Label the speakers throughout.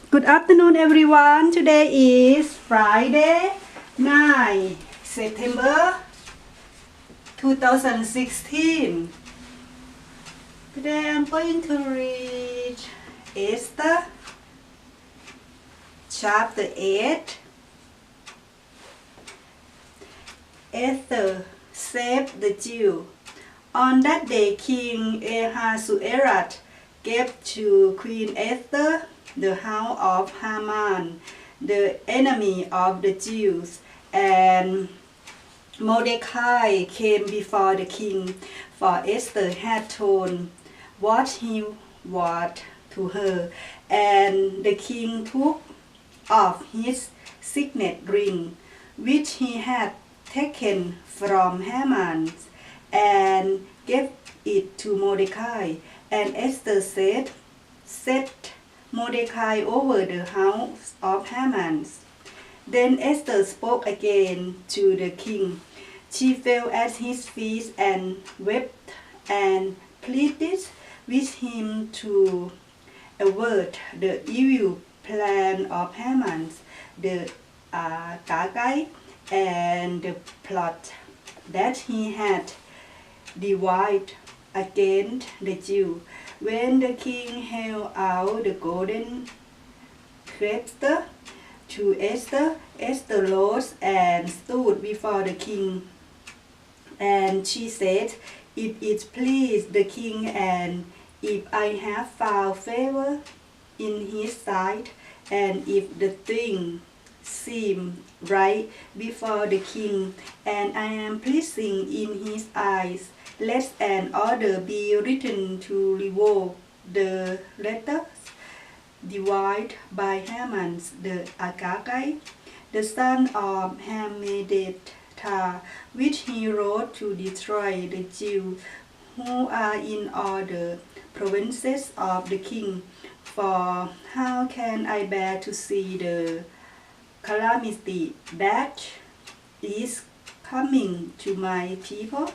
Speaker 1: Good afternoon, everyone. Today is Friday, 9 September 2016. Today I'm going to read Esther, chapter 8. Esther saved the Jew. On that day, King Ahasuerus gave to Queen Esther the house of Haman, the enemy of the Jews, and Mordecai came before the king, for Esther had told what he would to her, and the king took off his signet ring, which he had taken from Haman, and gave it to Mordecai. And Esther set Mordecai over the house of Haman. Then Esther spoke again to the king. She fell at his feet and wept and pleaded with him to avert the evil plan of Haman, the Agagite, and the plot that he had devised against the Jews. When the king held out the golden scepter to Esther, Esther rose and stood before the king. And she said, "If it please the king, and if I have found favor in his sight, and if the thing seem right before the king, and I am pleasing in his eyes, let an order be written to revoke the letters devised by Haman the Agagite, the son of Hammedatha, which he wrote to destroy the Jews who are in all the provinces of the king. For how can I bear to see the calamity that is coming to my people?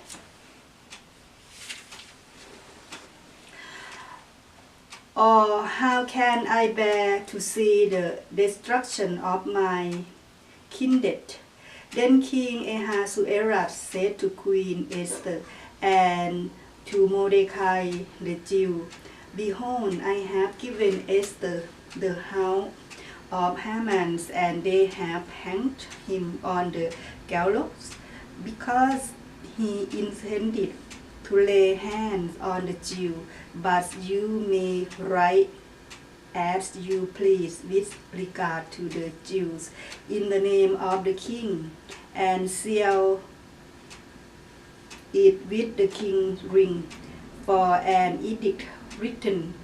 Speaker 1: Or how can I bear to see the destruction of my kindred?" Then King Ahasuerus said to Queen Esther and to Mordecai the Jew, "Behold, I have given Esther the house of Haman, and they have hanged him on the gallows, because he intended to lay hands on the Jew. But you may write as you please with regard to the Jews in the name of the king, and seal it with the king's ring. For an edict written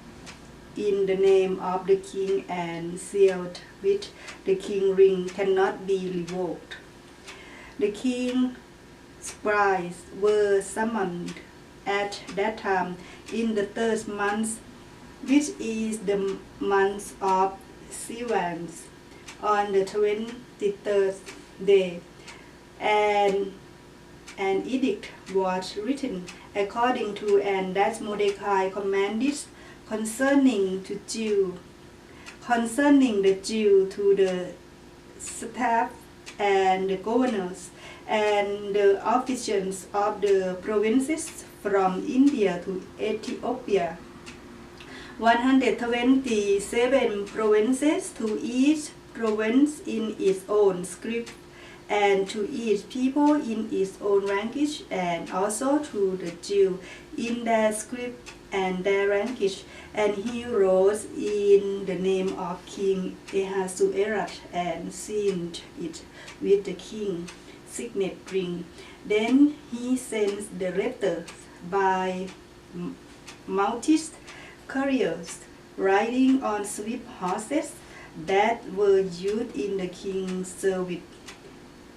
Speaker 1: in the name of the king and sealed with the king's ring cannot be revoked." The king's spies were summoned at that time in the third month, which is the month of Sivan, on the 23rd day, and an edict was written according to and that Mordecai commanded concerning the Jew to the staff and the governors and the officials of the provinces from India to Ethiopia, 127 provinces, to each province in its own script, and to each people in its own language, and also to the Jews in their script and their language. And he wrote in the name of King Ahasuerus and sealed it with the king's signet ring. Then he sent the letter by Matthies couriers riding on swift horses that were used in the king's service,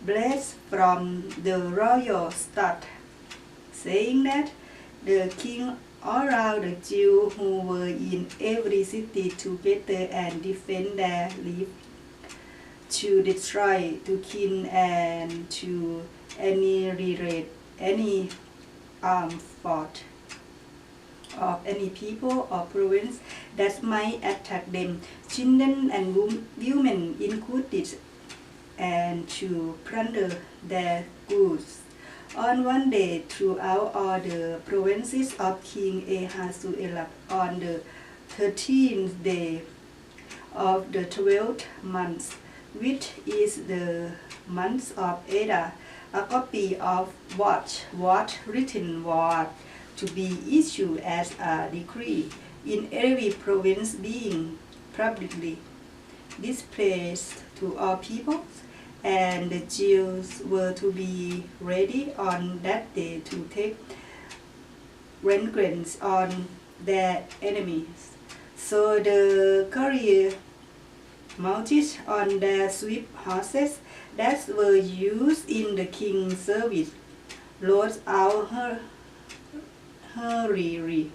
Speaker 1: blessed from the royal stud, saying that the king ordered the Jews who were in every city together and defend their life, to destroy, to kill, and to annihilate any armed fought of any people or province that might attack them, children and women included, and to plunder their goods. On one day, throughout all the provinces of King Ahasuerus, on the 13th day of the 12th month, which is the month of Adar, a copy of what was written was to be issued as a decree in every province, being publicly displayed to all peoples, and the Jews were to be ready on that day to take vengeance on their enemies. So the courier, mounted on their swift horses that were used in the king's service, rode out hurriedly,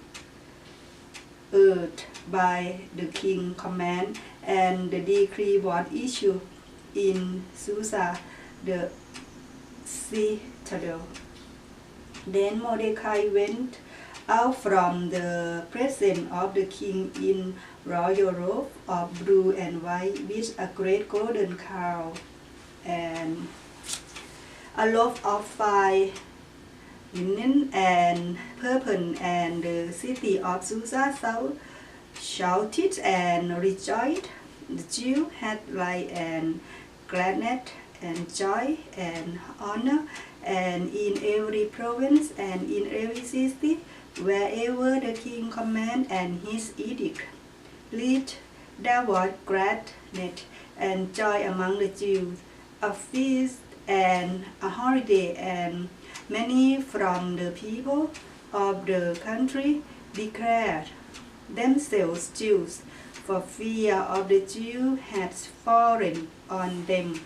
Speaker 1: urged by the king's command, and the decree was issued in Susa, the citadel. Then Mordecai went out from the presence of the king in royal robe of blue and white, with a great golden crown and a loaf of fine linen and purple, and the city of Susa shouted and rejoiced. The Jews had light and gladness and joy and honor, and in every province and in every city, wherever the king commanded and his edict read, there was gladness and joy among the Jews, a feast and a holiday, and many from the people of the country declared themselves Jews, for fear of the Jews had fallen on them.